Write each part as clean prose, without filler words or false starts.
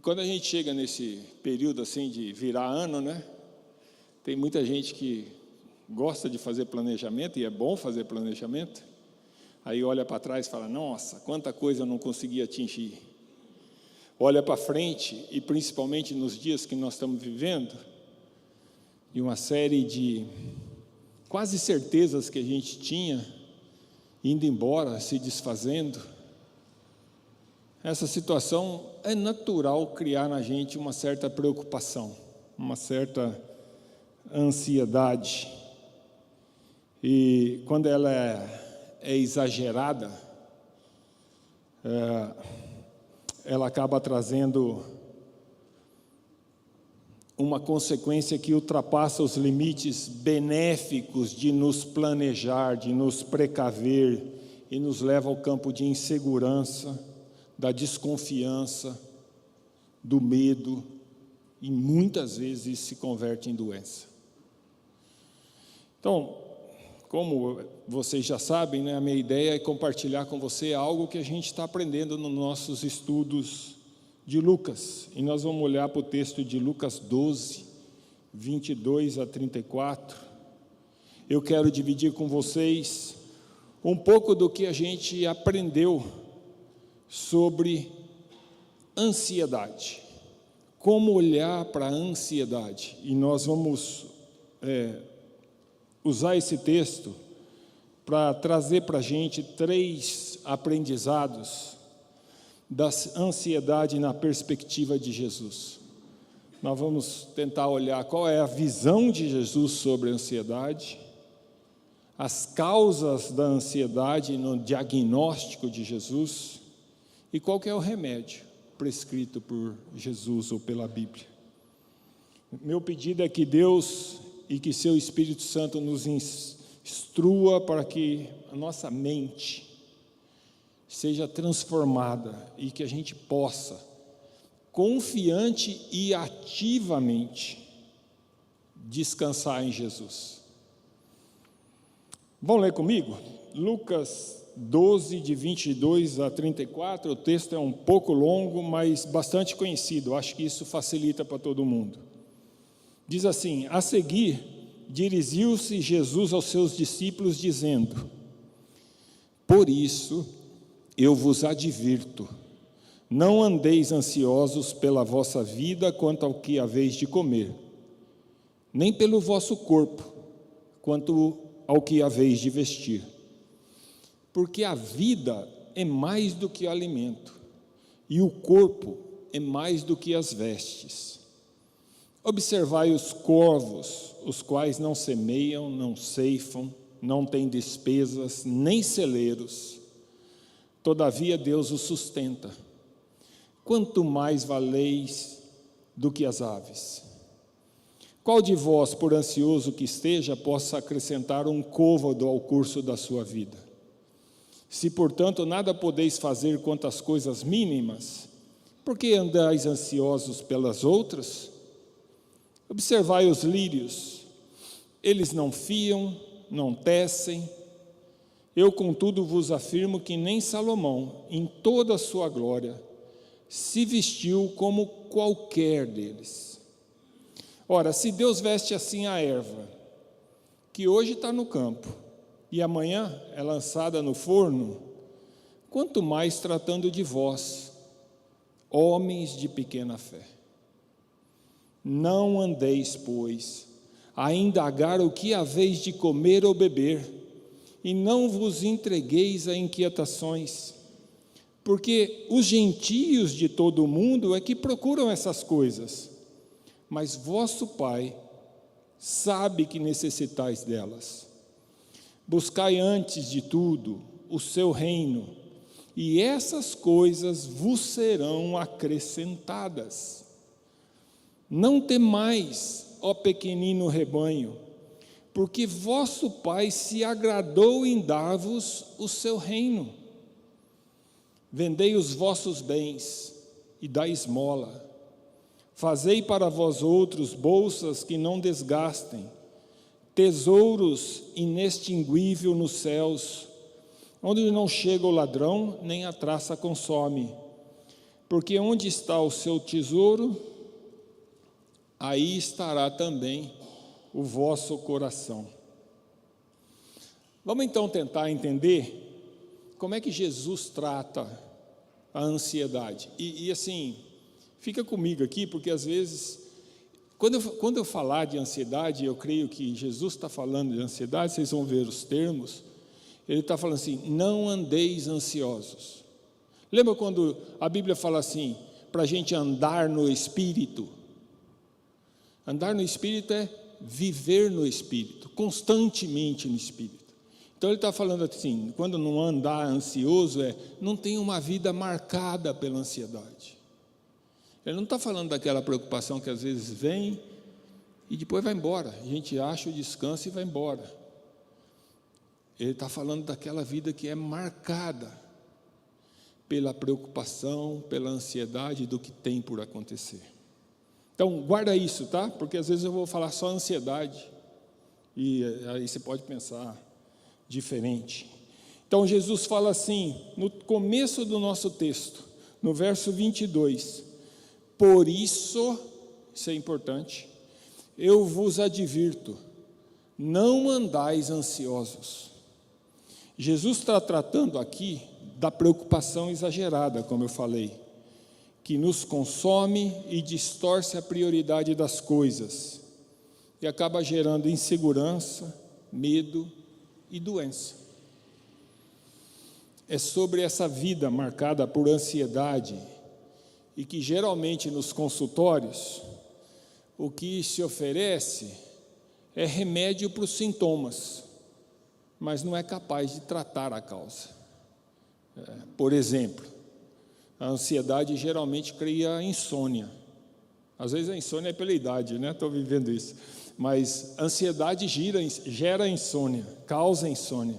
E quando a gente chega nesse período assim de virar ano, né? Tem muita gente que gosta de fazer planejamento, e é bom fazer planejamento. Aí olha para trás e fala, nossa, quanta coisa eu não consegui atingir. Olha para frente, e principalmente nos dias que nós estamos vivendo, e uma série de quase certezas que a gente tinha, indo embora, se desfazendo. Essa situação é natural criar na gente uma certa preocupação, uma certa ansiedade. E quando ela é exagerada, ela acaba trazendo uma consequência que ultrapassa os limites benéficos de nos planejar, de nos precaver, e nos leva ao campo de insegurança, da desconfiança, do medo, e muitas vezes isso se converte em doença. Então, como vocês já sabem, né, a minha ideia é compartilhar com você algo que a gente está aprendendo nos nossos estudos de Lucas. E nós vamos olhar para o texto de Lucas 12, 22 a 34. Eu quero dividir com vocês um pouco do que a gente aprendeu sobre ansiedade. Como olhar para a ansiedade. E nós vamos usar esse texto para trazer para a gente 3 aprendizados da ansiedade na perspectiva de Jesus. Nós vamos tentar olhar qual é a visão de Jesus sobre a ansiedade, as causas da ansiedade no diagnóstico de Jesus e qual que é o remédio prescrito por Jesus ou pela Bíblia. Meu pedido é que Deus e que seu Espírito Santo nos instrua para que a nossa mente seja transformada e que a gente possa, confiante e ativamente, descansar em Jesus. Vão ler comigo? Lucas 12, de 22 a 34, o texto é um pouco longo, mas bastante conhecido, acho que isso facilita para todo mundo. Diz assim, a seguir, dirigiu-se Jesus aos seus discípulos, dizendo, por isso, eu vos advirto, não andeis ansiosos pela vossa vida quanto ao que haveis de comer, nem pelo vosso corpo, quanto ao que haveis de vestir. Porque a vida é mais do que o alimento, e o corpo é mais do que as vestes. Observai os corvos, os quais não semeiam, não ceifam, não têm despesas, nem celeiros. Todavia Deus os sustenta. Quanto mais valeis do que as aves? Qual de vós, por ansioso que esteja, possa acrescentar um côvado ao curso da sua vida? Se, portanto, nada podeis fazer quanto às coisas mínimas, por que andais ansiosos pelas outras? Observai os lírios, eles não fiam, não tecem. Eu, contudo, vos afirmo que nem Salomão, em toda a sua glória, se vestiu como qualquer deles. Ora, se Deus veste assim a erva, que hoje está no campo, e amanhã é lançada no forno, quanto mais tratando de vós, homens de pequena fé. Não andeis, pois, a indagar o que haveis de comer ou beber, e não vos entregueis a inquietações, porque os gentios de todo o mundo é que procuram essas coisas, mas vosso Pai sabe que necessitais delas. Buscai antes de tudo o seu reino, e essas coisas vos serão acrescentadas. Não temais, ó pequenino rebanho, porque vosso Pai se agradou em dar-vos o seu reino. Vendei os vossos bens e dai esmola. Fazei para vós outros bolsas que não desgastem, tesouros inextinguíveis nos céus, onde não chega o ladrão, nem a traça consome. porque onde está o seu tesouro, aí estará também o vosso coração. Vamos então tentar entender como é que Jesus trata a ansiedade. E assim, fica comigo aqui, porque às vezes, quando eu falar de ansiedade, eu creio que Jesus está falando de ansiedade, vocês vão ver os termos, ele está falando assim, não andeis ansiosos. Lembra quando a Bíblia fala assim, para a gente andar no Espírito? Andar no Espírito é viver no Espírito, constantemente no Espírito. Então ele está falando assim, quando não andar ansioso, não tem uma vida marcada pela ansiedade. Ele não está falando daquela preocupação que às vezes vem e depois vai embora. A gente acha o descanso e vai embora. Ele está falando daquela vida que é marcada pela preocupação, pela ansiedade do que tem por acontecer. Então, guarda isso, tá? Porque às vezes eu vou falar só ansiedade, e aí você pode pensar diferente. Então, Jesus fala assim, no começo do nosso texto, no verso 22, por isso é importante, eu vos advirto, não andais ansiosos. Jesus está tratando aqui da preocupação exagerada, como eu falei, que nos consome e distorce a prioridade das coisas, e acaba gerando insegurança, medo e doença. É sobre essa vida marcada por ansiedade, e que geralmente nos consultórios, o que se oferece é remédio para os sintomas, mas não é capaz de tratar a causa. Por exemplo, a ansiedade geralmente cria insônia. Às vezes a insônia é pela idade, né? Estou vivendo isso. Mas a ansiedade gera insônia, causa insônia.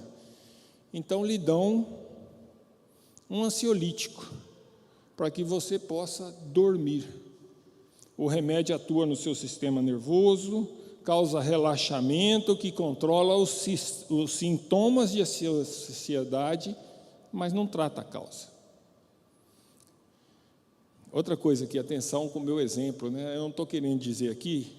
Então lhe dão um ansiolítico, para que você possa dormir. O remédio atua no seu sistema nervoso, causa relaxamento, que controla os sintomas de ansiedade, mas não trata a causa. Outra coisa aqui, atenção com o meu exemplo, né? Eu não estou querendo dizer aqui,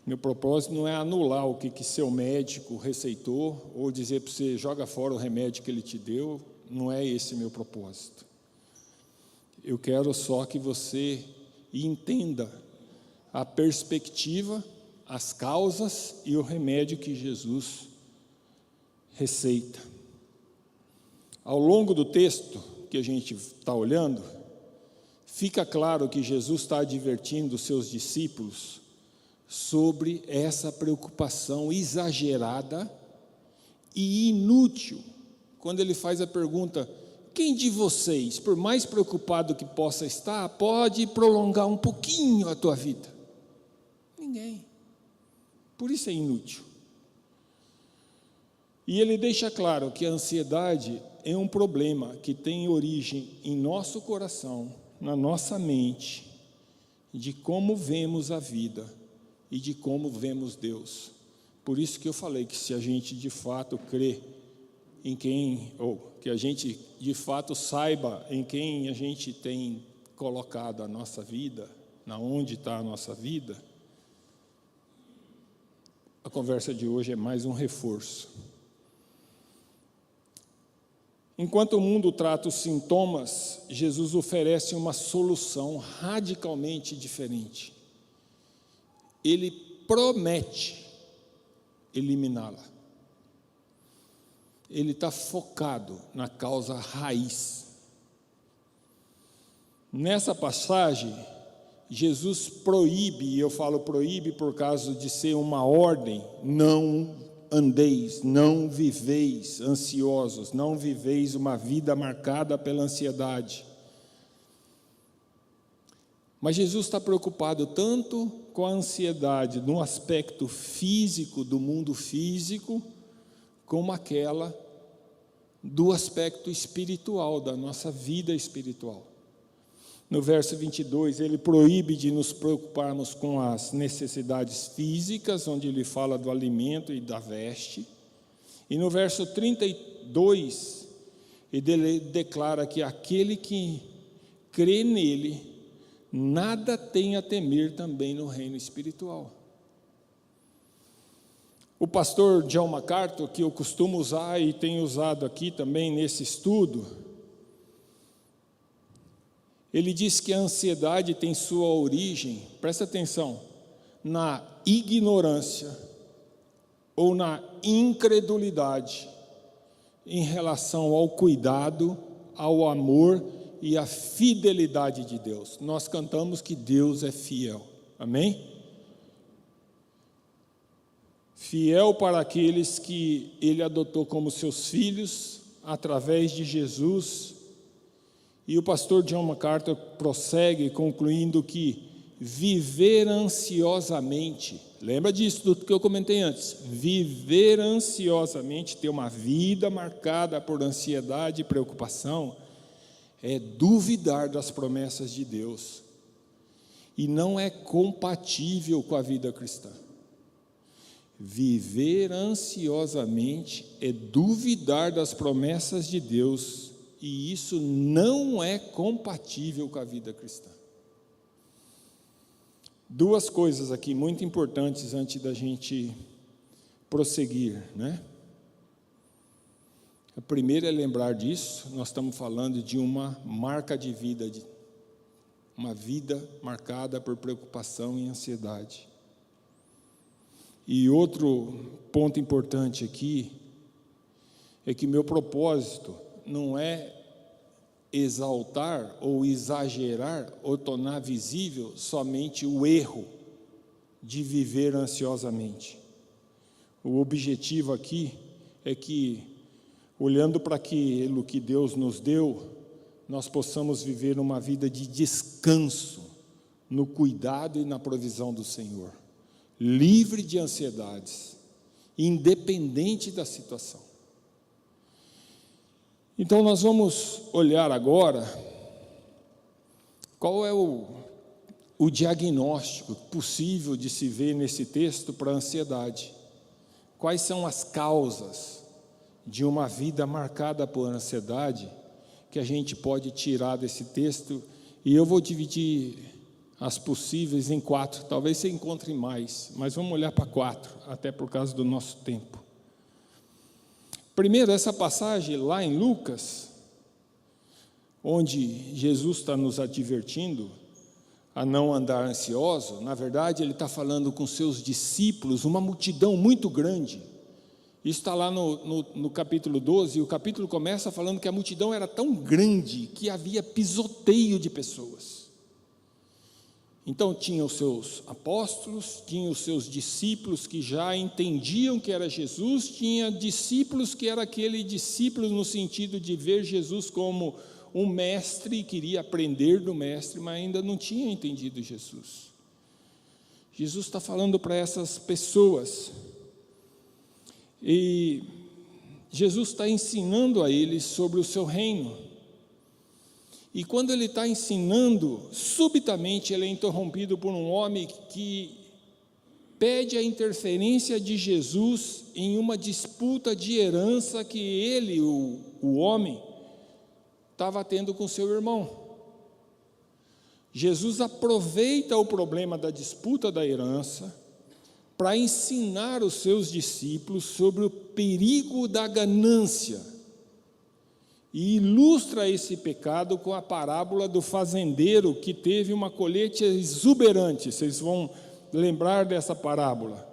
meu propósito não é anular o que seu médico receitou, ou dizer para você, joga fora o remédio que ele te deu, não é esse meu propósito. Eu quero só que você entenda a perspectiva, as causas e o remédio que Jesus receita. Ao longo do texto que a gente está olhando, fica claro que Jesus está advertindo os seus discípulos sobre essa preocupação exagerada e inútil, quando ele faz a pergunta, quem de vocês, por mais preocupado que possa estar, pode prolongar um pouquinho a tua vida? Ninguém. Por isso é inútil. E ele deixa claro que a ansiedade é um problema que tem origem em nosso coração, na nossa mente, de como vemos a vida e de como vemos Deus. Por isso que eu falei que se a gente de fato crê em quem, ou que a gente de fato saiba em quem a gente tem colocado a nossa vida, na onde está a nossa vida, a conversa de hoje é mais um reforço. Enquanto o mundo trata os sintomas, Jesus oferece uma solução radicalmente diferente. Ele promete eliminá-la. Ele está focado na causa raiz. Nessa passagem, Jesus proíbe, e eu falo proíbe por causa de ser uma ordem, não andeis, não viveis ansiosos, não viveis uma vida marcada pela ansiedade. Mas Jesus está preocupado tanto com a ansiedade no aspecto físico, do mundo físico, como aquela do aspecto espiritual, da nossa vida espiritual. No verso 22, ele proíbe de nos preocuparmos com as necessidades físicas, onde ele fala do alimento e da veste. E no verso 32, ele declara que aquele que crê nele, nada tem a temer também no reino espiritual. O pastor John MacArthur, que eu costumo usar e tenho usado aqui também nesse estudo, ele diz que a ansiedade tem sua origem, presta atenção, na ignorância ou na incredulidade em relação ao cuidado, ao amor e à fidelidade de Deus. Nós cantamos que Deus é fiel, amém? Fiel para aqueles que Ele adotou como seus filhos, através de Jesus. E o pastor John MacArthur prossegue, concluindo que viver ansiosamente, lembra disso, do que eu comentei antes, viver ansiosamente, ter uma vida marcada por ansiedade e preocupação, é duvidar das promessas de Deus, e não é compatível com a vida cristã. Viver ansiosamente é duvidar das promessas de Deus, e isso não é compatível com a vida cristã. Duas coisas aqui muito importantes antes da gente prosseguir, né? A primeira é lembrar disso, nós estamos falando de uma marca de vida, uma vida marcada por preocupação e ansiedade. E outro ponto importante aqui é que meu propósito não é exaltar ou exagerar ou tornar visível somente o erro de viver ansiosamente. O objetivo aqui é que, olhando para aquilo que Deus nos deu, nós possamos viver uma vida de descanso no cuidado e na provisão do Senhor, livre de ansiedades, independente da situação. Então nós vamos olhar agora qual é o diagnóstico possível de se ver nesse texto para a ansiedade. Quais são as causas de uma vida marcada por ansiedade que a gente pode tirar desse texto? E eu vou dividir as possíveis em 4, talvez você encontre mais, mas vamos olhar para 4, até por causa do nosso tempo. Primeiro, essa passagem lá em Lucas, onde Jesus está nos advertindo a não andar ansioso, na verdade ele está falando com seus discípulos, uma multidão muito grande. Isso está lá no capítulo 12, e o capítulo começa falando que a multidão era tão grande que havia pisoteio de pessoas. Então tinha os seus apóstolos, tinha os seus discípulos que já entendiam que era Jesus, tinha discípulos que era aquele discípulo no sentido de ver Jesus como um mestre e queria aprender do mestre, mas ainda não tinha entendido Jesus. Jesus está falando para essas pessoas, e Jesus está ensinando a eles sobre o seu reino. E quando ele está ensinando, subitamente ele é interrompido por um homem que pede a interferência de Jesus em uma disputa de herança que ele, o homem, estava tendo com seu irmão. Jesus aproveita o problema da disputa da herança para ensinar os seus discípulos sobre o perigo da ganância, e ilustra esse pecado com a parábola do fazendeiro que teve uma colheita exuberante. Vocês vão lembrar dessa parábola.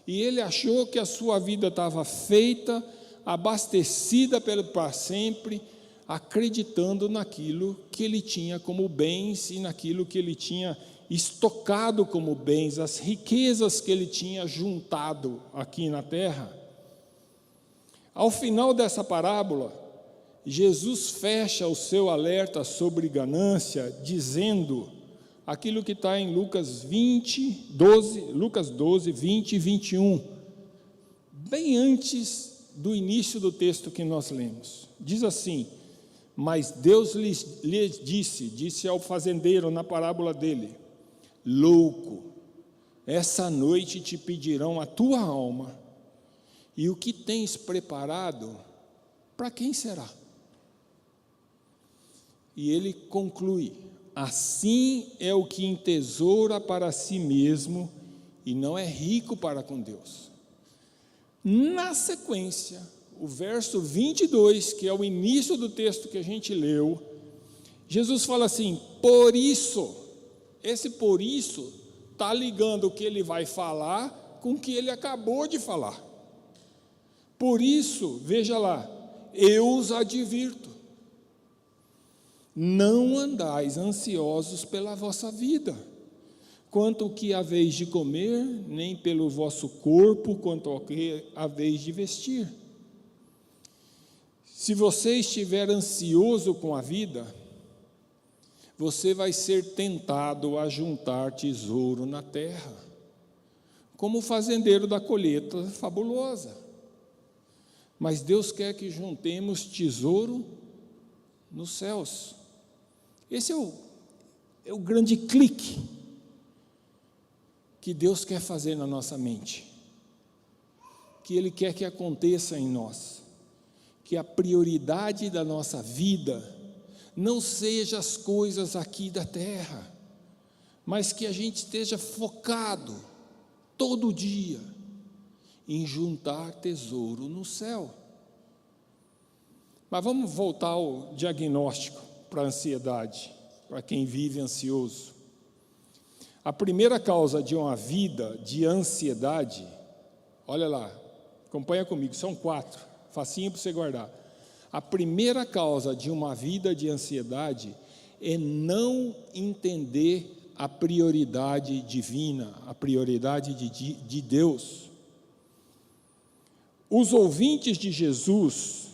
E ele achou que a sua vida estava feita, abastecida para sempre, acreditando naquilo que ele tinha como bens e naquilo que ele tinha estocado como bens, as riquezas que ele tinha juntado aqui na terra. Ao final dessa parábola, Jesus fecha o seu alerta sobre ganância, dizendo aquilo que está em Lucas 12, 20 e 21, bem antes do início do texto que nós lemos. Diz assim: mas Deus lhes disse ao fazendeiro na parábola dele: louco, essa noite te pedirão a tua alma, e o que tens preparado, para quem será? E ele conclui: assim é o que entesoura para si mesmo e não é rico para com Deus. Na sequência, o verso 22, que é o início do texto que a gente leu, Jesus fala assim: por isso, esse por isso está ligando o que ele vai falar com o que ele acabou de falar. Por isso, veja lá, eu os advirto, não andais ansiosos pela vossa vida, quanto ao que haveis de comer, nem pelo vosso corpo, quanto ao que haveis de vestir. Se você estiver ansioso com a vida, você vai ser tentado a juntar tesouro na terra, como o fazendeiro da colheita fabulosa. Mas Deus quer que juntemos tesouro nos céus. Esse é o grande clique que Deus quer fazer na nossa mente, que Ele quer que aconteça em nós, que a prioridade da nossa vida não seja as coisas aqui da terra, mas que a gente esteja focado todo dia em juntar tesouro no céu. Mas vamos voltar ao diagnóstico para a ansiedade, para quem vive ansioso. A primeira causa de uma vida de ansiedade, olha lá, acompanha comigo, são 4, facinho para você guardar. A primeira causa de uma vida de ansiedade é não entender a prioridade divina, a prioridade de Deus. Os ouvintes de Jesus,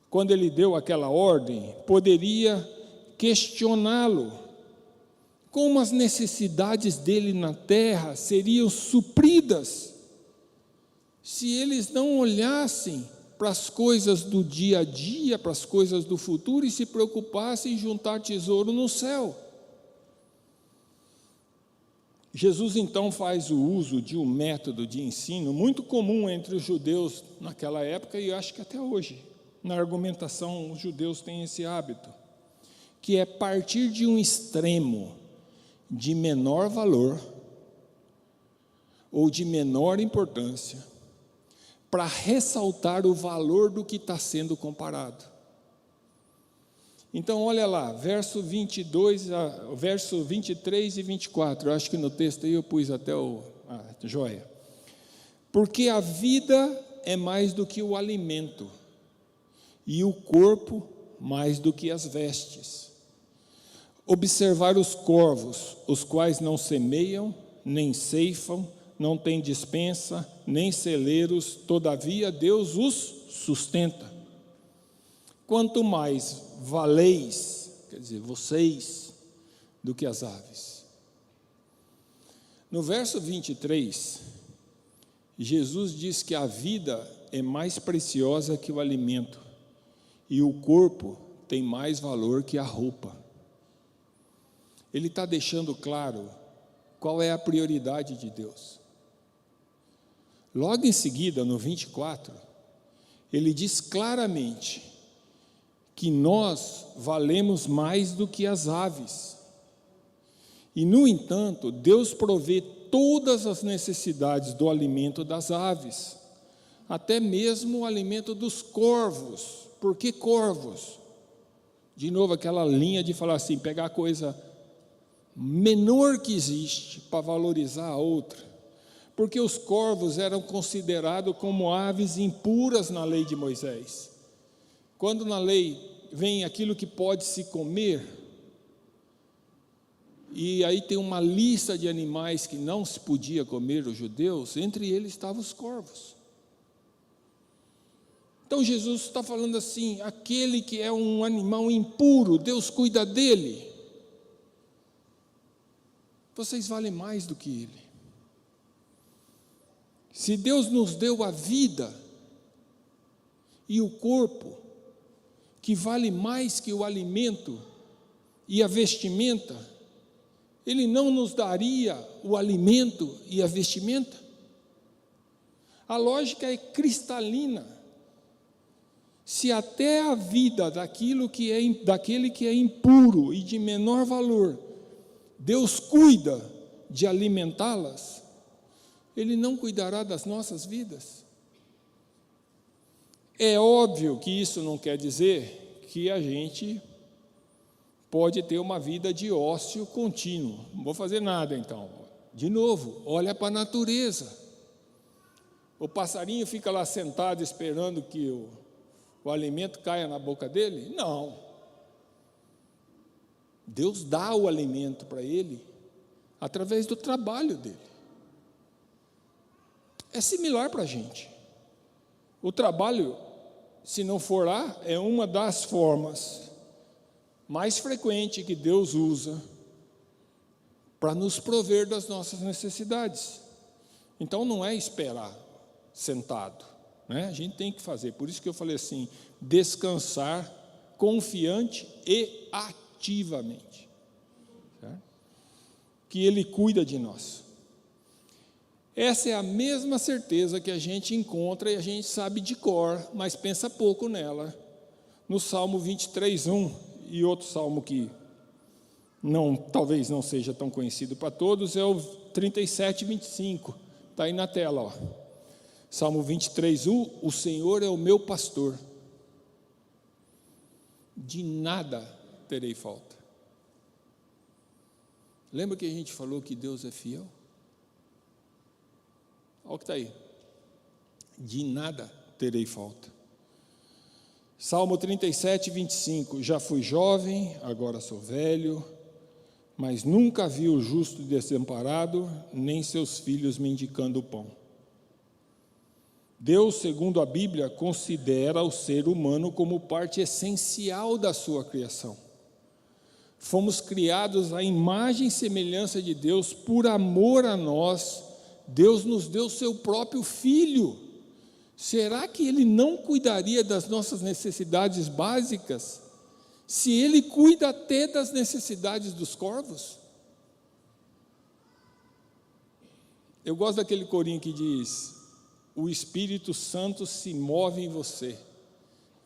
quando ele deu aquela ordem, poderia questioná-lo, como as necessidades dele na terra seriam supridas se eles não olhassem para as coisas do dia a dia, para as coisas do futuro, e se preocupassem em juntar tesouro no céu. Jesus então faz o uso de um método de ensino muito comum entre os judeus naquela época, e acho que até hoje, na argumentação, os judeus têm esse hábito, que é partir de um extremo de menor valor ou de menor importância, para ressaltar o valor do que está sendo comparado. Então, olha lá, verso 23 e 24, eu acho que no texto aí eu pus até joia. Porque a vida é mais do que o alimento, e o corpo mais do que as vestes. Observar os corvos, os quais não semeiam, nem ceifam, não têm despensa, nem celeiros, todavia Deus os sustenta. Quanto mais valeis, quer dizer, vocês, do que as aves. No verso 23, Jesus diz que a vida é mais preciosa que o alimento, e o corpo tem mais valor que a roupa. Ele está deixando claro qual é a prioridade de Deus. Logo em seguida, no 24, ele diz claramente que nós valemos mais do que as aves. E, no entanto, Deus provê todas as necessidades do alimento das aves, até mesmo o alimento dos corvos. Por que corvos? De novo, aquela linha de falar assim, pegar a coisa menor que existe para valorizar a outra. Porque os corvos eram considerados como aves impuras na lei de Moisés. Quando na lei vem aquilo que pode se comer, e aí tem uma lista de animais que não se podia comer os judeus, entre eles estavam os corvos. Então Jesus está falando assim, aquele que é um animal impuro, Deus cuida dele. Vocês valem mais do que ele. Se Deus nos deu a vida e o corpo, que vale mais que o alimento e a vestimenta, Ele não nos daria o alimento e a vestimenta? A lógica é cristalina. Se se até a vida daquele que é impuro e de menor valor, Deus cuida de alimentá-las, Ele não cuidará das nossas vidas? É óbvio que isso não quer dizer que a gente pode ter uma vida de ócio contínuo. Não vou fazer nada então. De novo, olha para a natureza. O passarinho fica lá sentado esperando que o alimento caia na boca dele? Não. Deus dá o alimento para ele através do trabalho dele. É similar para a gente. O trabalho, se não for lá, é uma das formas mais frequentes que Deus usa para nos prover das nossas necessidades. Então não é esperar sentado, né? A gente tem que fazer. Por isso que eu falei assim, descansar confiante e ativamente, certo? Que Ele cuida de nós. Essa é a mesma certeza que a gente encontra e a gente sabe de cor, mas pensa pouco nela, no Salmo 23:1, e outro salmo que talvez não seja tão conhecido para todos, é o 37:25, está aí na tela, ó. Salmo 23:1, o Senhor é o meu pastor, de nada terei falta. Lembra que a gente falou que Deus é fiel? Olha o que está aí, de nada terei falta. Salmo 37:25, já fui jovem, agora sou velho, mas nunca vi o justo desamparado, nem seus filhos mendicando o pão. Deus, segundo a Bíblia, considera o ser humano como parte essencial da sua criação. Fomos criados à imagem e semelhança de Deus, por amor a nós, Deus nos deu seu próprio Filho. Será que Ele não cuidaria das nossas necessidades básicas, se Ele cuida até das necessidades dos corvos? Eu gosto daquele corinho que diz: o Espírito Santo se move em você,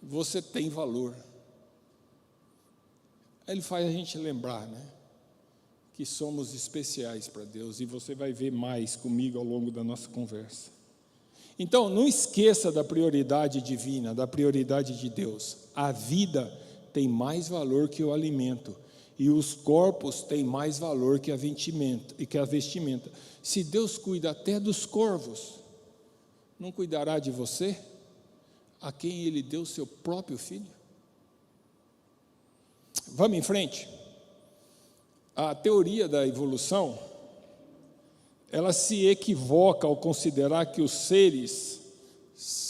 você tem valor. Ele faz a gente lembrar, né, que somos especiais para Deus, e você vai ver mais comigo ao longo da nossa conversa. Então, não esqueça da prioridade divina, da prioridade de Deus. A vida tem mais valor que o alimento, e os corpos têm mais valor que a vestimenta. Se Deus cuida até dos corvos, não cuidará de você, a quem Ele deu seu próprio Filho? Vamos em frente. A teoria da evolução, ela se equivoca ao considerar que os seres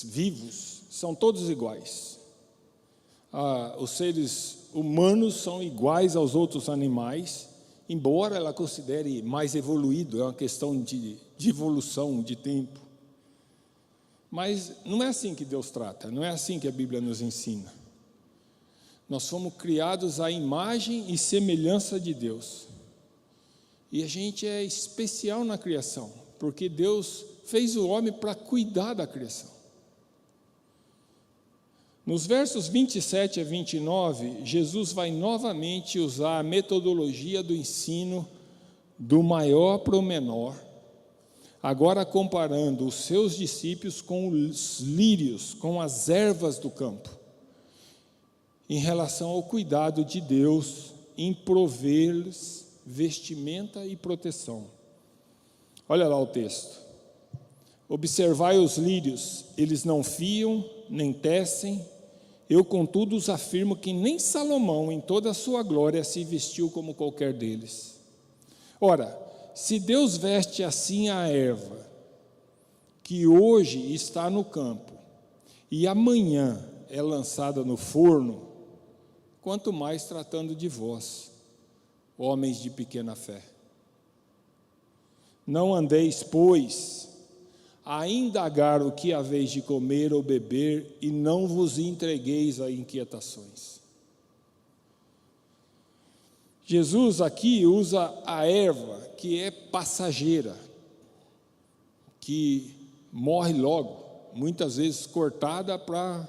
vivos são todos iguais. Os seres humanos são iguais aos outros animais, embora ela considere mais evoluído, é uma questão de evolução, de tempo. Mas não é assim que Deus trata, não é assim que a Bíblia nos ensina. Nós fomos criados à imagem e semelhança de Deus. E a gente é especial na criação, porque Deus fez o homem para cuidar da criação. Nos versos 27 a 29, Jesus vai novamente usar a metodologia do ensino do maior para o menor, agora comparando os seus discípulos com os lírios, com as ervas do campo, em relação ao cuidado de Deus em prover-lhes vestimenta e proteção. Olha lá o texto. Observai os lírios, eles não fiam, nem tecem. Eu, contudo, os afirmo que nem Salomão, em toda a sua glória, se vestiu como qualquer deles. Ora, se Deus veste assim a erva, que hoje está no campo, e amanhã é lançada no forno, quanto mais tratando de vós, homens de pequena fé. Não andeis, pois, a indagar o que haveis de comer ou beber, e não vos entregueis a inquietações. Jesus aqui usa a erva, que é passageira, que morre logo, muitas vezes cortada para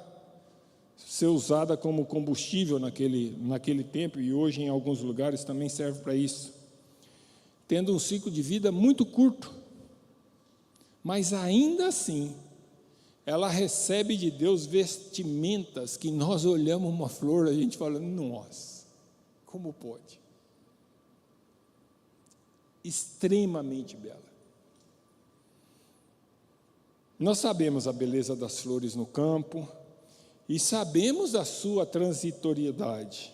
ser usada como combustível naquele tempo, e hoje em alguns lugares também serve para isso, tendo um ciclo de vida muito curto, mas ainda assim, ela recebe de Deus vestimentas que nós olhamos uma flor, a gente fala, nossa, como pode? Extremamente bela. Nós sabemos a beleza das flores no campo e sabemos a sua transitoriedade.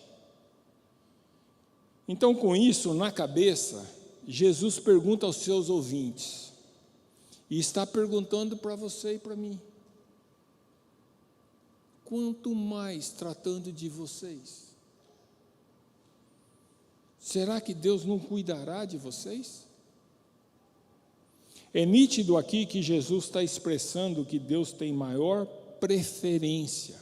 Então, com isso na cabeça, Jesus pergunta aos seus ouvintes, e está perguntando para você e para mim, quanto mais tratando de vocês, será que Deus não cuidará de vocês? É nítido aqui que Jesus está expressando que Deus tem maior preferência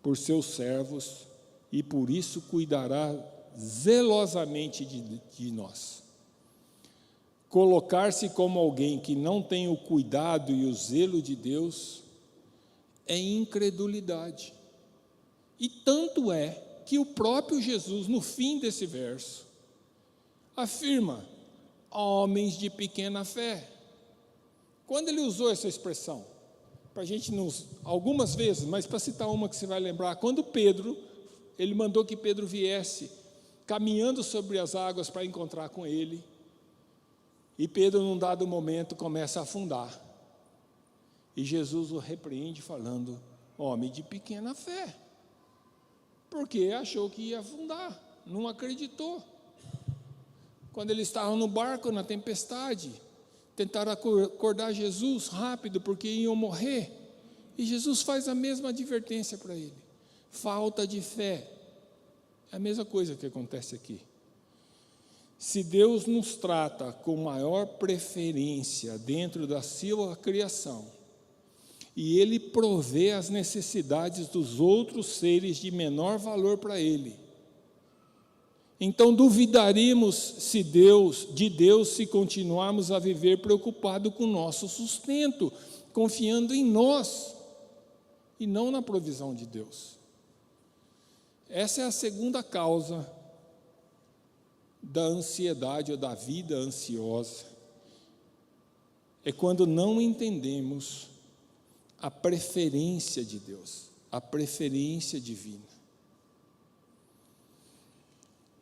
por seus servos e por isso cuidará zelosamente de nós. Colocar-se como alguém que não tem o cuidado e o zelo de Deus é incredulidade. E tanto é que o próprio Jesus, no fim desse verso, afirma, homens de pequena fé. Quando ele usou essa expressão? Para a gente, algumas vezes, mas para citar uma que você vai lembrar, quando Pedro, ele mandou que Pedro viesse, caminhando sobre as águas para encontrar com ele, e Pedro, num dado momento, começa a afundar. E Jesus o repreende falando, homem de pequena fé, porque achou que ia afundar, não acreditou. Quando eles estavam no barco, na tempestade, tentaram acordar Jesus rápido, porque iam morrer, e Jesus faz a mesma advertência para ele, falta de fé. É a mesma coisa que acontece aqui. Se Deus nos trata com maior preferência dentro da sua criação, e Ele provê as necessidades dos outros seres de menor valor para Ele, então duvidaremos de Deus se continuarmos a viver preocupado com o nosso sustento, confiando em nós, e não na provisão de Deus. Essa é a segunda causa da ansiedade ou da vida ansiosa, é quando não entendemos a preferência de Deus, a preferência divina.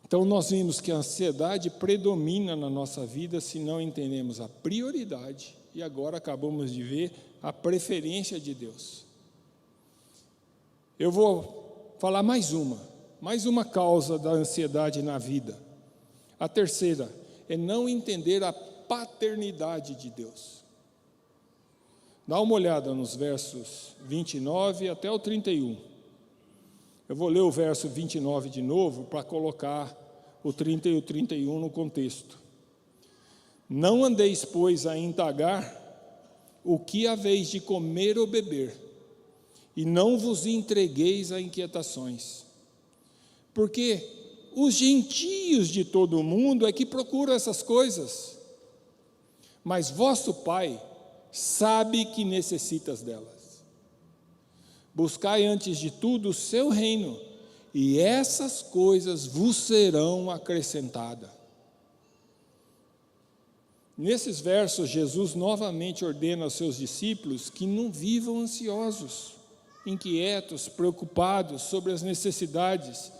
Então nós vimos que a ansiedade predomina na nossa vida se não entendemos a prioridade, e agora acabamos de ver a preferência de Deus. Eu vou falar mais uma causa da ansiedade na vida. A terceira é não entender a paternidade de Deus. Dá uma olhada nos versos 29 até o 31. Eu vou ler o verso 29 de novo para colocar o 30 e o 31 no contexto. Não andeis, pois, a indagar o que haveis de comer ou beber, e não vos entregueis a inquietações, porque os gentios de todo o mundo é que procuram essas coisas, mas vosso Pai sabe que necessitas delas. Buscai antes de tudo o seu reino, e essas coisas vos serão acrescentadas. Nesses versos, Jesus novamente ordena aos seus discípulos que não vivam ansiosos, inquietos, preocupados sobre as necessidades,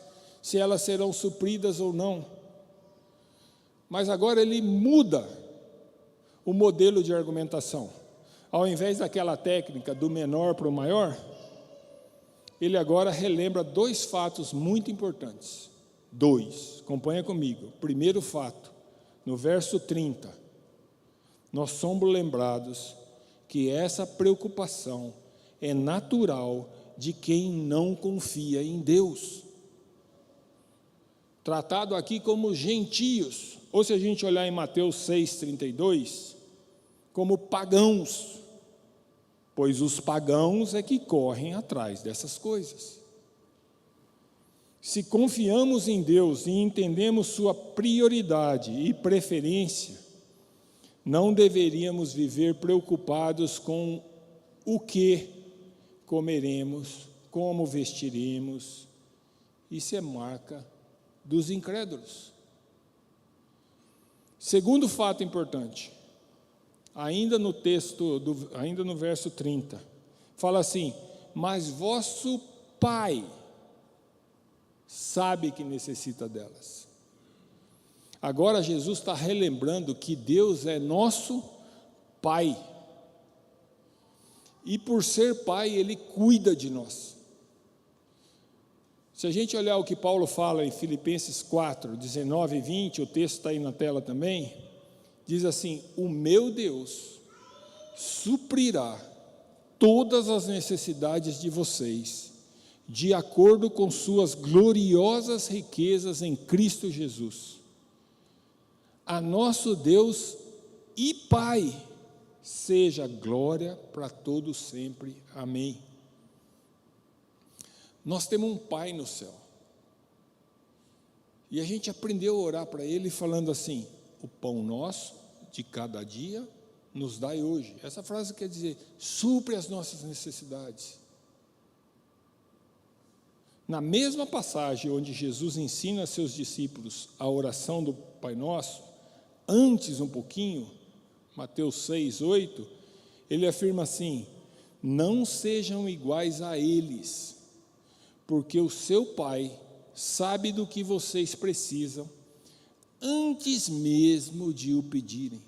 se elas serão supridas ou não. Mas agora ele muda o modelo de argumentação. Ao invés daquela técnica do menor para o maior, ele agora relembra dois fatos muito importantes. Acompanha comigo. Primeiro fato, no verso 30, nós somos lembrados que essa preocupação é natural de quem não confia em Deus. Tratado aqui como gentios, ou se a gente olhar em Mateus 6,32, como pagãos, pois os pagãos é que correm atrás dessas coisas. Se confiamos em Deus e entendemos sua prioridade e preferência, não deveríamos viver preocupados com o que, comeremos, como vestiremos. Isso é marca dos incrédulos. Segundo fato importante, ainda no texto, ainda no verso 30, fala assim: mas vosso Pai sabe que necessita delas. Agora Jesus está relembrando que Deus é nosso Pai. E por ser Pai, Ele cuida de nós. Se a gente olhar o que Paulo fala em Filipenses 4, 19 e 20, o texto está aí na tela também, diz assim: o meu Deus suprirá todas as necessidades de vocês, de acordo com suas gloriosas riquezas em Cristo Jesus. A nosso Deus e Pai seja glória para todos sempre. Amém. Nós temos um Pai no céu. E a gente aprendeu a orar para Ele falando assim: o pão nosso de cada dia nos dai hoje. Essa frase quer dizer: supre as nossas necessidades. Na mesma passagem onde Jesus ensina a seus discípulos a oração do Pai Nosso, antes um pouquinho, Mateus 6, 8, ele afirma assim: não sejam iguais a eles, porque o seu Pai sabe do que vocês precisam, antes mesmo de o pedirem.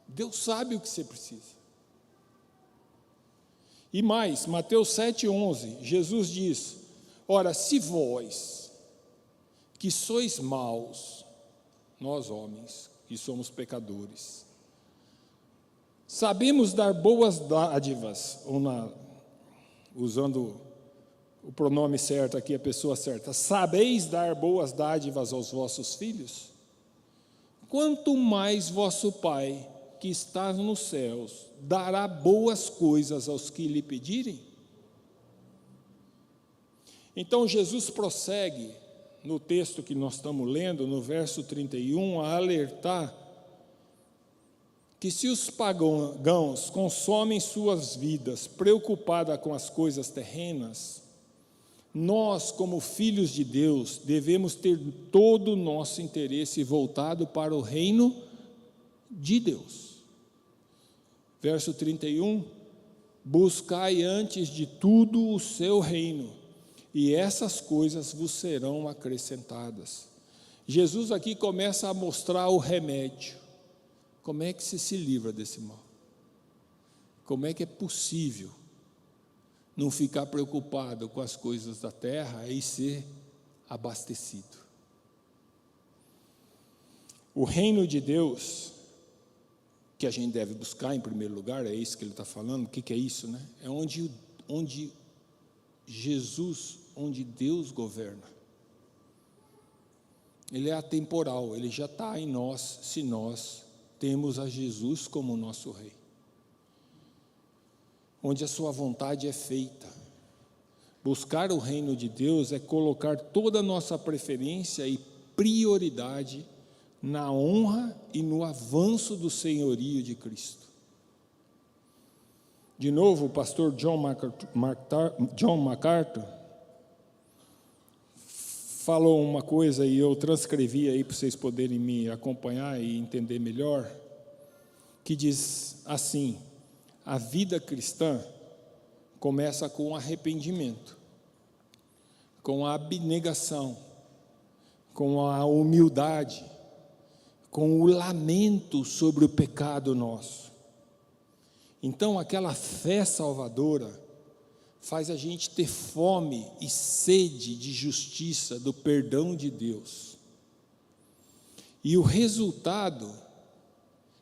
Deus sabe o que você precisa. E mais, Mateus 7,11, Jesus diz: ora, se vós, que sois maus, nós homens, que somos pecadores, sabemos dar boas dádivas, usando o pronome certo aqui, a pessoa certa, sabeis dar boas dádivas aos vossos filhos, quanto mais vosso Pai, que está nos céus, dará boas coisas aos que lhe pedirem? Então Jesus prossegue no texto que nós estamos lendo, no verso 31, a alertar que se os pagãos consomem suas vidas preocupados com as coisas terrenas, nós, como filhos de Deus, devemos ter todo o nosso interesse voltado para o reino de Deus. Verso 31, buscai antes de tudo o seu reino, e essas coisas vos serão acrescentadas. Jesus aqui começa a mostrar o remédio. Como é que se livra desse mal? Como é que é possível não ficar preocupado com as coisas da terra e ser abastecido? O reino de Deus, que a gente deve buscar em primeiro lugar, é isso que ele está falando. O que é isso, né? É onde Jesus, onde Deus governa. Ele é atemporal, ele já está em nós, se nós temos a Jesus como nosso Rei. Onde a sua vontade é feita. Buscar o reino de Deus é colocar toda a nossa preferência e prioridade na honra e no avanço do senhorio de Cristo. De novo, o pastor John MacArthur falou uma coisa e eu transcrevi aí para vocês poderem me acompanhar e entender melhor, que diz assim: a vida cristã começa com arrependimento, com a abnegação, com a humildade, com o lamento sobre o pecado nosso. Então, aquela fé salvadora faz a gente ter fome e sede de justiça, do perdão de Deus. E o resultado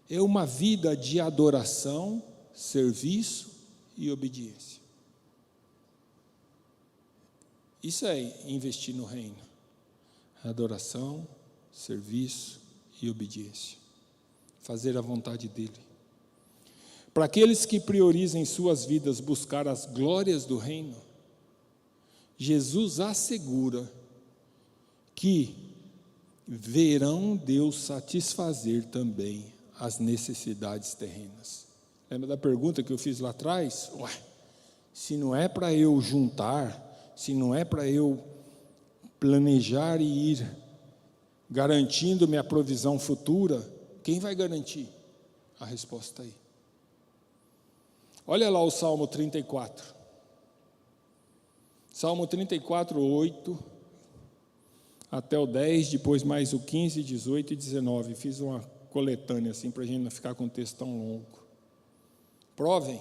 é uma vida de adoração, serviço e obediência. Isso é investir no reino. Adoração, serviço e obediência. Fazer a vontade dele. Para aqueles que priorizem em suas vidas buscar as glórias do reino, Jesus assegura que verão Deus satisfazer também as necessidades terrenas. Lembra da pergunta que eu fiz lá atrás? se não é para eu juntar, se não é para eu planejar e ir garantindo minha provisão futura, quem vai garantir? A resposta aí. Olha lá o Salmo 34. Salmo 34, 8 até o 10, depois mais o 15, 18 e 19. Fiz uma coletânea assim para a gente não ficar com o texto tão longo. Provem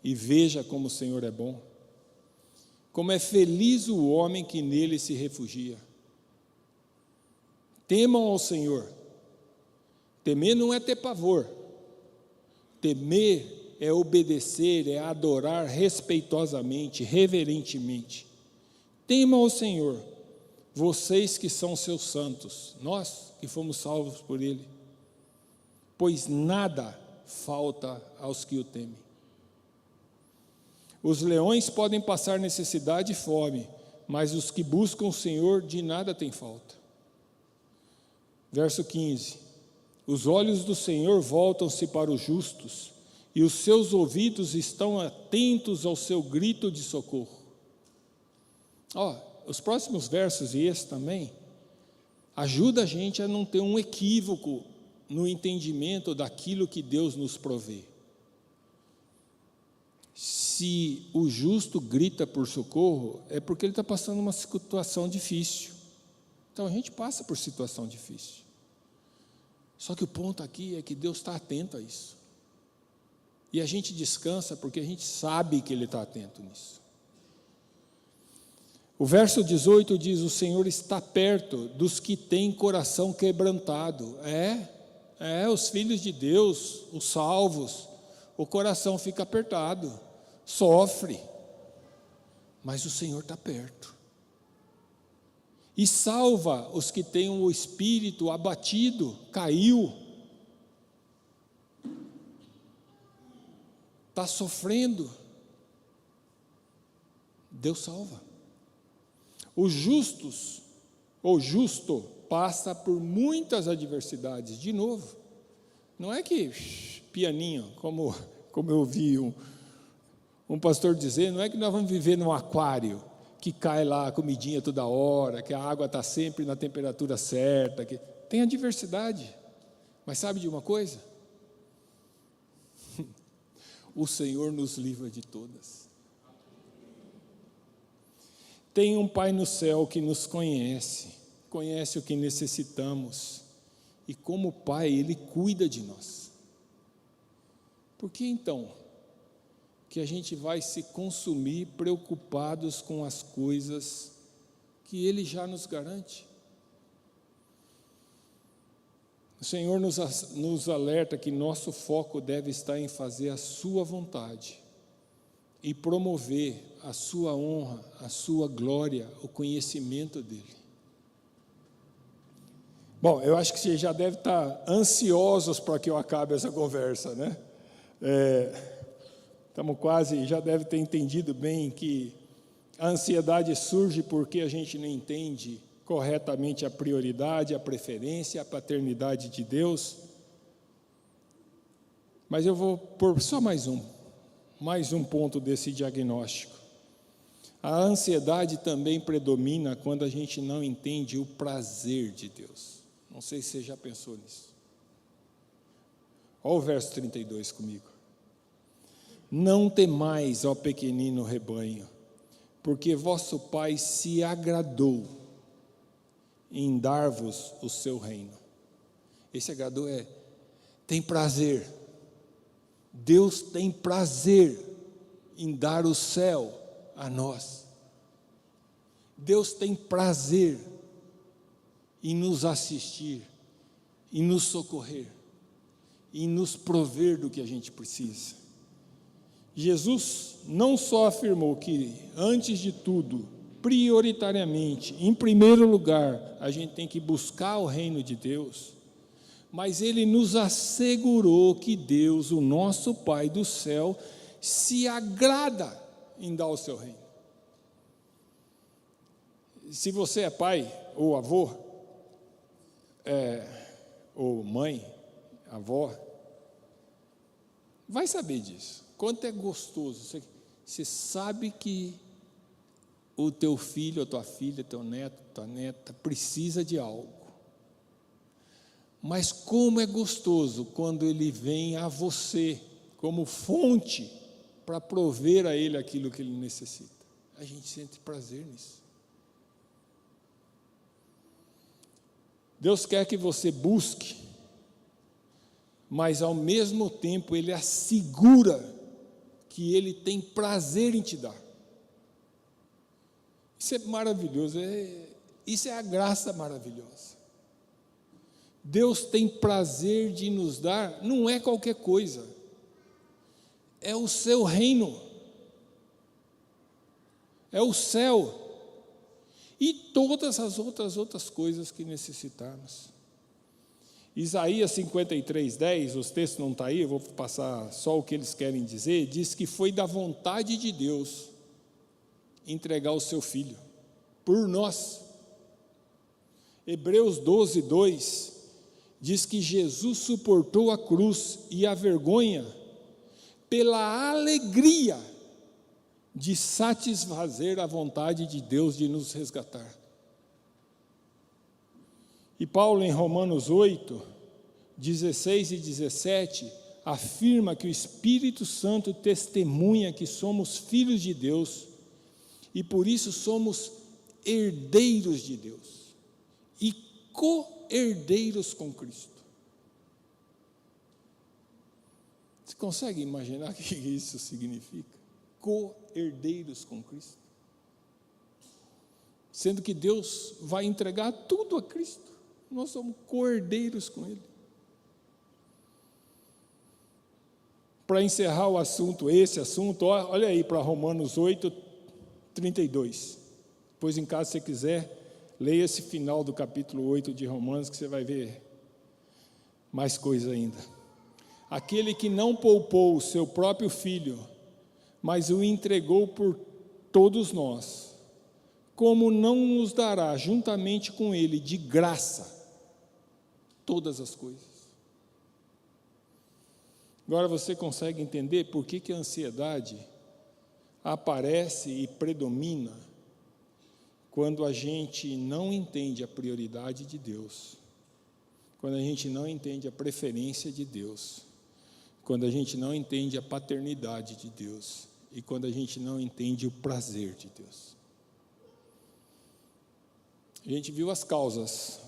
e veja como o Senhor é bom. Como é feliz o homem que nele se refugia. Temam ao Senhor. Temer não é ter pavor. Temer é obedecer, é adorar respeitosamente, reverentemente. Temam ao Senhor, vocês que são seus santos, nós que fomos salvos por Ele, pois nada falta aos que o temem. Os leões podem passar necessidade e fome, mas os que buscam o Senhor de nada têm falta. Verso 15: os olhos do Senhor voltam-se para os justos, e os seus ouvidos estão atentos ao seu grito de socorro. Os próximos versos, e esse também, ajuda a gente a não ter um equívoco no entendimento daquilo que Deus nos provê. Se o justo grita por socorro, é porque ele está passando uma situação difícil. Então a gente passa por situação difícil. Só que o ponto aqui é que Deus está atento a isso. E a gente descansa porque a gente sabe que Ele está atento nisso. O verso 18 diz: o Senhor está perto dos que têm coração quebrantado. Os filhos de Deus, os salvos, o coração fica apertado, sofre, mas o Senhor está perto. E salva os que têm o espírito abatido, caiu, está sofrendo. Deus salva. Os justos, o justo, passa por muitas adversidades. De novo, não é que pianinho, como eu ouvi um pastor dizer, não é que nós vamos viver num aquário, que cai lá a comidinha toda hora, que a água está sempre na temperatura certa, que tem adversidade. Mas sabe de uma coisa? O Senhor nos livra de todas. Tem um Pai no céu que nos conhece o que necessitamos, e como Pai, Ele cuida de nós. Por que então que a gente vai se consumir preocupados com as coisas que Ele já nos garante? O Senhor nos alerta que nosso foco deve estar em fazer a sua vontade e promover a sua honra, a sua glória, o conhecimento dEle. Bom, eu acho que vocês já devem estar ansiosos para que eu acabe essa conversa, né? Estamos quase, já deve ter entendido bem que a ansiedade surge porque a gente não entende corretamente a prioridade, a preferência, a paternidade de Deus. Mas eu vou pôr só mais um ponto desse diagnóstico. A ansiedade também predomina quando a gente não entende o prazer de Deus. Não sei se você já pensou nisso. Olha o verso 32 comigo. Não temais, ó pequenino rebanho, porque vosso Pai se agradou em dar-vos o seu reino. Esse agradou tem prazer. Deus tem prazer em dar o céu a nós. Deus tem prazer em nos assistir, em nos socorrer, em nos prover do que a gente precisa. Jesus não só afirmou que, antes de tudo, prioritariamente, em primeiro lugar, a gente tem que buscar o reino de Deus, mas Ele nos assegurou que Deus, o nosso Pai do céu, se agrada em dar o seu reino. Se você é pai ou avô, ou mãe, avó, vai saber disso. Quanto é gostoso Você sabe que o teu filho, a tua filha, teu neto, tua neta precisa de algo. Mas como é gostoso quando ele vem a você como fonte para prover a ele aquilo que ele necessita. A gente sente prazer nisso. Deus quer que você busque, mas ao mesmo tempo Ele assegura que Ele tem prazer em te dar. Isso é maravilhoso, isso é a graça maravilhosa. Deus tem prazer de nos dar, não é qualquer coisa, é o seu reino, é o céu, e todas as outras coisas que necessitarmos. Isaías 53:10, os textos não estão aí, eu vou passar só o que eles querem dizer, diz que foi da vontade de Deus entregar o seu Filho, por nós. Hebreus 12:2 diz que Jesus suportou a cruz e a vergonha pela alegria de satisfazer a vontade de Deus de nos resgatar. E Paulo, em Romanos 8, 16 e 17, afirma que o Espírito Santo testemunha que somos filhos de Deus e por isso somos herdeiros de Deus e co-herdeiros com Cristo. Você consegue imaginar o que isso significa? Co-herdeiros com Cristo. Sendo que Deus vai entregar tudo a Cristo. Nós somos co-herdeiros com Ele. Para encerrar o assunto, esse assunto, olha aí para Romanos 8, 32. Depois, em caso você quiser, leia esse final do capítulo 8 de Romanos, que você vai ver mais coisa ainda. Aquele que não poupou o seu próprio filho, mas o entregou por todos nós, como não nos dará juntamente com ele de graça todas as coisas? Agora você consegue entender por que a ansiedade aparece e predomina quando a gente não entende a prioridade de Deus, quando a gente não entende a preferência de Deus, quando a gente não entende a paternidade de Deus e quando a gente não entende o prazer de Deus. A gente viu as causas.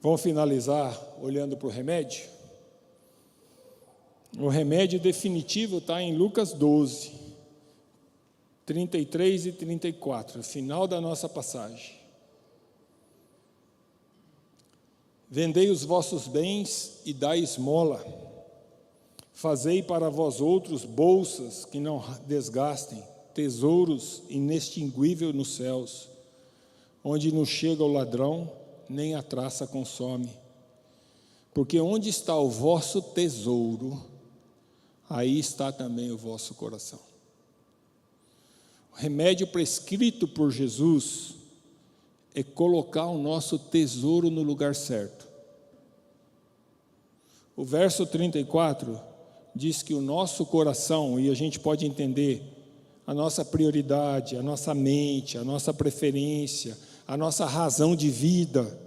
Vamos finalizar olhando para o remédio? O remédio definitivo está em Lucas 12, 33 e 34, final da nossa passagem. Vendei os vossos bens e dai esmola. Fazei para vós outros bolsas que não desgastem, tesouros inextinguíveis nos céus, onde não chega o ladrão, nem a traça consome. Porque onde está o vosso tesouro, aí está também o vosso coração. O remédio prescrito por Jesus é colocar o nosso tesouro no lugar certo. O verso 34 diz que o nosso coração, e a gente pode entender a nossa prioridade, a nossa mente, a nossa preferência, a nossa razão de vida,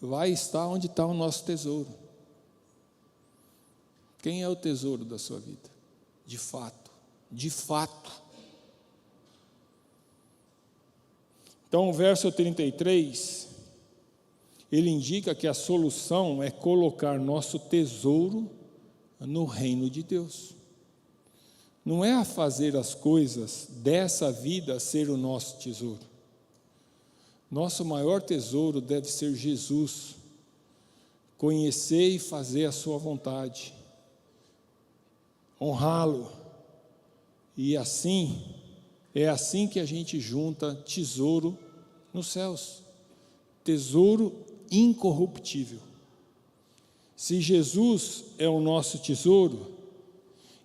vai estar onde está o nosso tesouro. Quem é o tesouro da sua vida? De fato, de fato. Então, o verso 33, ele indica que a solução é colocar nosso tesouro no reino de Deus. Não é a fazer as coisas dessa vida ser o nosso tesouro. Nosso maior tesouro deve ser Jesus, conhecer e fazer a sua vontade, honrá-lo, e assim, é assim que a gente junta tesouro nos céus, tesouro incorruptível. Se Jesus é o nosso tesouro,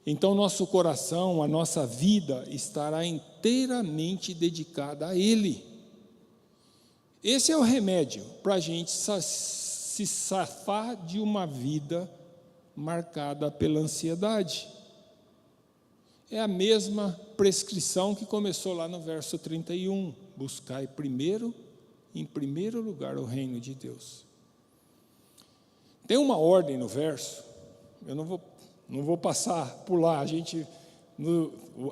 então nosso coração, a nossa vida estará inteiramente dedicada a Ele. Esse é o remédio para a gente se safar de uma vida marcada pela ansiedade. É a mesma prescrição que começou lá no verso 31. Buscai primeiro, em primeiro lugar, o reino de Deus. Tem uma ordem no verso, eu não vou pular.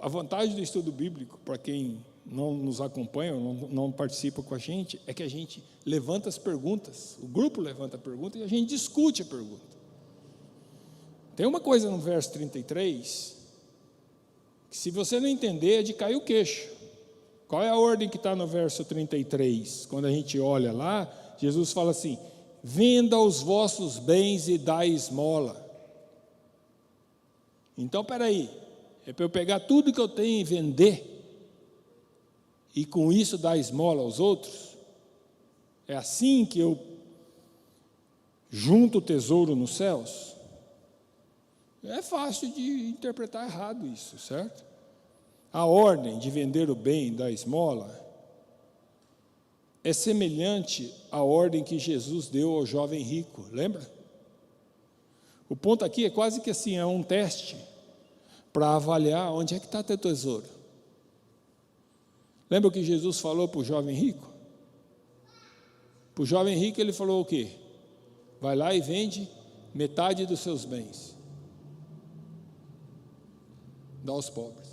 A vantagem do estudo bíblico, para quem não nos acompanha, ou não participa com a gente, é que a gente levanta as perguntas, o grupo levanta a pergunta e a gente discute a pergunta. Tem uma coisa no verso 33, que se você não entender, é de cair o queixo. Qual é a ordem que está no verso 33? Quando a gente olha lá, Jesus fala assim: venda os vossos bens e dai esmola. Então, peraí, é para eu pegar tudo que eu tenho e vender, e com isso dar esmola aos outros? É assim que eu junto o tesouro nos céus? É fácil de interpretar errado isso, certo? A ordem de vender o bem e dar esmola é semelhante à ordem que Jesus deu ao jovem rico, lembra? O ponto aqui é quase que assim, é um teste para avaliar onde é que está teu tesouro. Lembra o que Jesus falou para o jovem rico? Para o jovem rico ele falou o quê? Vai lá e vende metade dos seus bens, dá aos pobres.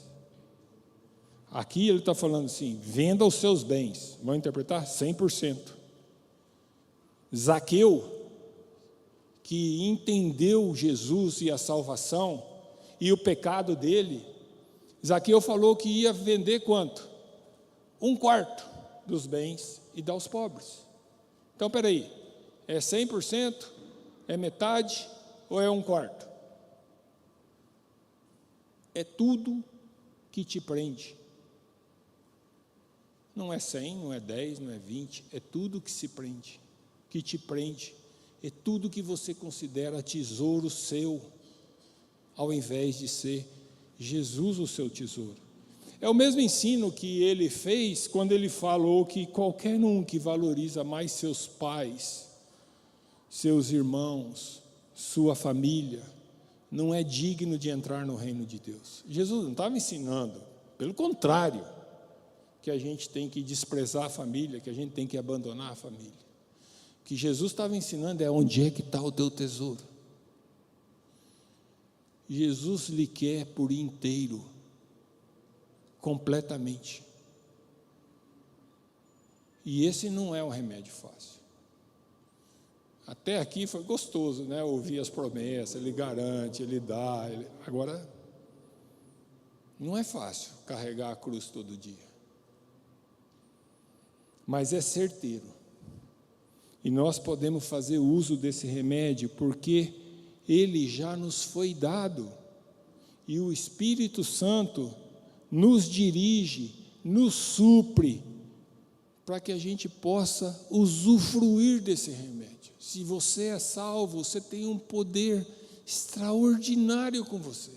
Aqui ele está falando assim: venda os seus bens. Vamos interpretar? 100%. Zaqueu, que entendeu Jesus e a salvação e o pecado dele, Zaqueu falou que ia vender quanto? 1/4 dos bens e dar aos pobres. Então, peraí, é 100%? É metade? Ou é 1/4? É tudo que te prende. Não é 100, não é 10, não é 20, é tudo que se prende, que te prende. É tudo que você considera tesouro seu, ao invés de ser Jesus o seu tesouro. É o mesmo ensino que ele fez quando ele falou que qualquer um que valoriza mais seus pais, seus irmãos, sua família, não é digno de entrar no reino de Deus. Jesus não estava ensinando, pelo contrário, que a gente tem que desprezar a família, que a gente tem que abandonar a família. O que Jesus estava ensinando é onde é que está o teu tesouro. Jesus lhe quer por inteiro, completamente. E esse não é um remédio fácil. Até aqui foi gostoso, né? Ouvir as promessas, ele garante, ele dá. Agora, não é fácil carregar a cruz todo dia. Mas é certeiro. E nós podemos fazer uso desse remédio porque ele já nos foi dado. E o Espírito Santo nos dirige, nos supre, para que a gente possa usufruir desse remédio. Se você é salvo, você tem um poder extraordinário com você.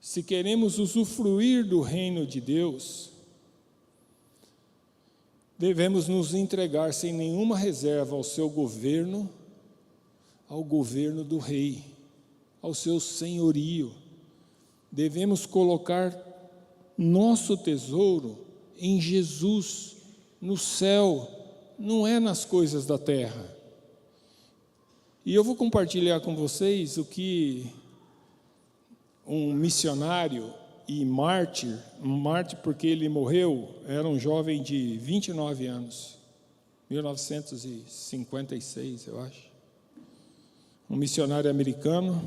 Se queremos usufruir do reino de Deus, devemos nos entregar sem nenhuma reserva ao seu governo, ao governo do rei, ao seu senhorio. Devemos colocar nosso tesouro em Jesus, no céu, não é nas coisas da terra. E eu vou compartilhar com vocês o que um missionário e mártir porque ele morreu, era um jovem de 29 anos, 1956, eu acho. Um missionário americano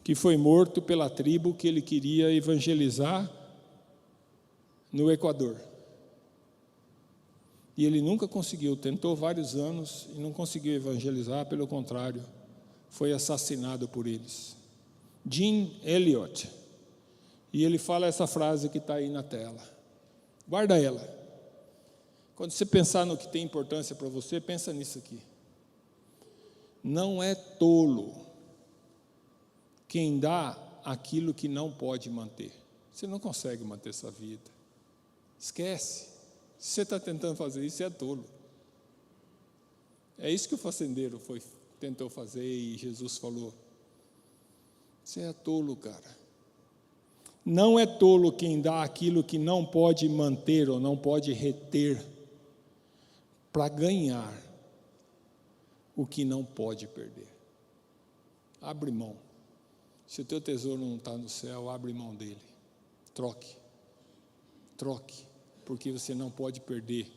que foi morto pela tribo que ele queria evangelizar no Equador. E ele nunca conseguiu, tentou vários anos e não conseguiu evangelizar, pelo contrário, foi assassinado por eles. Jim Elliot. E ele fala essa frase que está aí na tela. Guarda ela. Quando você pensar no que tem importância para você, pensa nisso aqui. Não é tolo quem dá aquilo que não pode manter. Você não consegue manter essa vida. Esquece. Se você está tentando fazer isso, você é tolo. É isso que o fazendeiro tentou fazer e Jesus falou: Você é tolo, cara. Não é tolo quem dá aquilo que não pode manter ou não pode reter para ganhar o que não pode perder. Abre mão. Se o teu tesouro não está no céu, abre mão dele. Troque. Troque, porque você não pode perder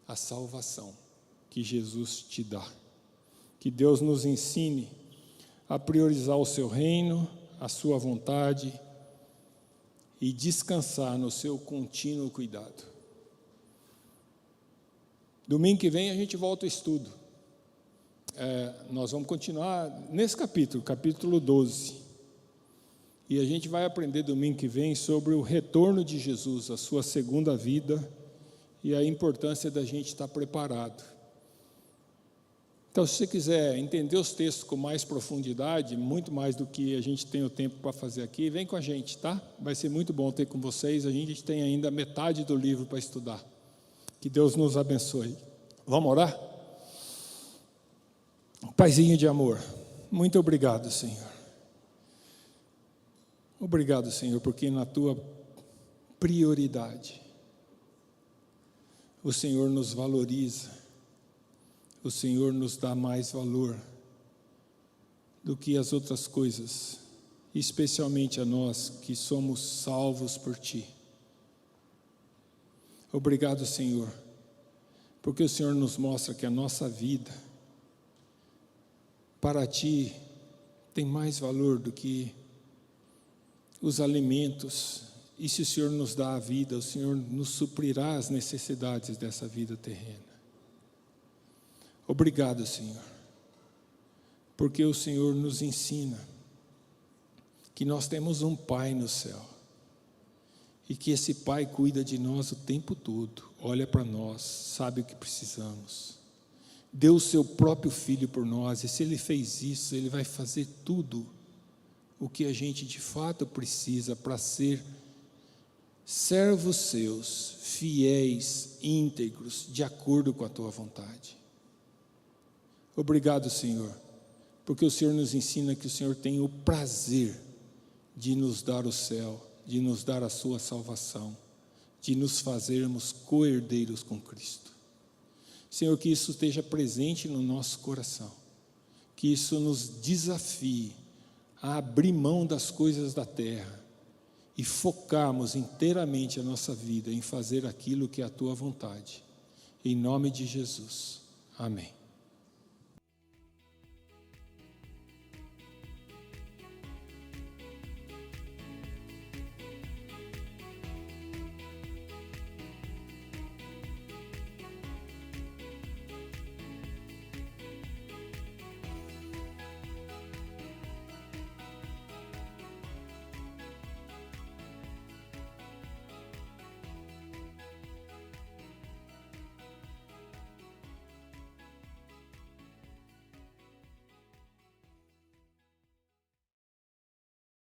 a salvação que Jesus te dá. Que Deus nos ensine a priorizar o seu reino, a sua vontade e descansar no seu contínuo cuidado. Domingo que vem a gente volta ao estudo. Nós vamos continuar nesse capítulo 12. E a gente vai aprender domingo que vem sobre o retorno de Jesus, a sua segunda vida e a importância da gente estar preparado. Então, se você quiser entender os textos com mais profundidade, muito mais do que a gente tem o tempo para fazer aqui, vem com a gente, tá? Vai ser muito bom ter com vocês. A gente tem ainda metade do livro para estudar. Que Deus nos abençoe. Vamos orar? Paizinho de amor, muito obrigado, Senhor. Obrigado, Senhor, porque na tua prioridade, o Senhor nos valoriza, o Senhor nos dá mais valor do que as outras coisas, especialmente a nós que somos salvos por Ti. Obrigado, Senhor, porque o Senhor nos mostra que a nossa vida, para Ti, tem mais valor do que os alimentos, e se o Senhor nos dá a vida, o Senhor nos suprirá as necessidades dessa vida terrena. Obrigado, Senhor, porque o Senhor nos ensina que nós temos um Pai no céu, e que esse Pai cuida de nós o tempo todo, olha para nós, sabe o que precisamos, deu o seu próprio Filho por nós, e se Ele fez isso, Ele vai fazer tudo o que a gente de fato precisa para ser servos seus, fiéis, íntegros, de acordo com a tua vontade. Obrigado, Senhor, porque o Senhor nos ensina que o Senhor tem o prazer de nos dar o céu, de nos dar a sua salvação, de nos fazermos co-herdeiros com Cristo. Senhor, que isso esteja presente no nosso coração, que isso nos desafie a abrir mão das coisas da terra e focarmos inteiramente a nossa vida em fazer aquilo que é a Tua vontade. Em nome de Jesus. Amém.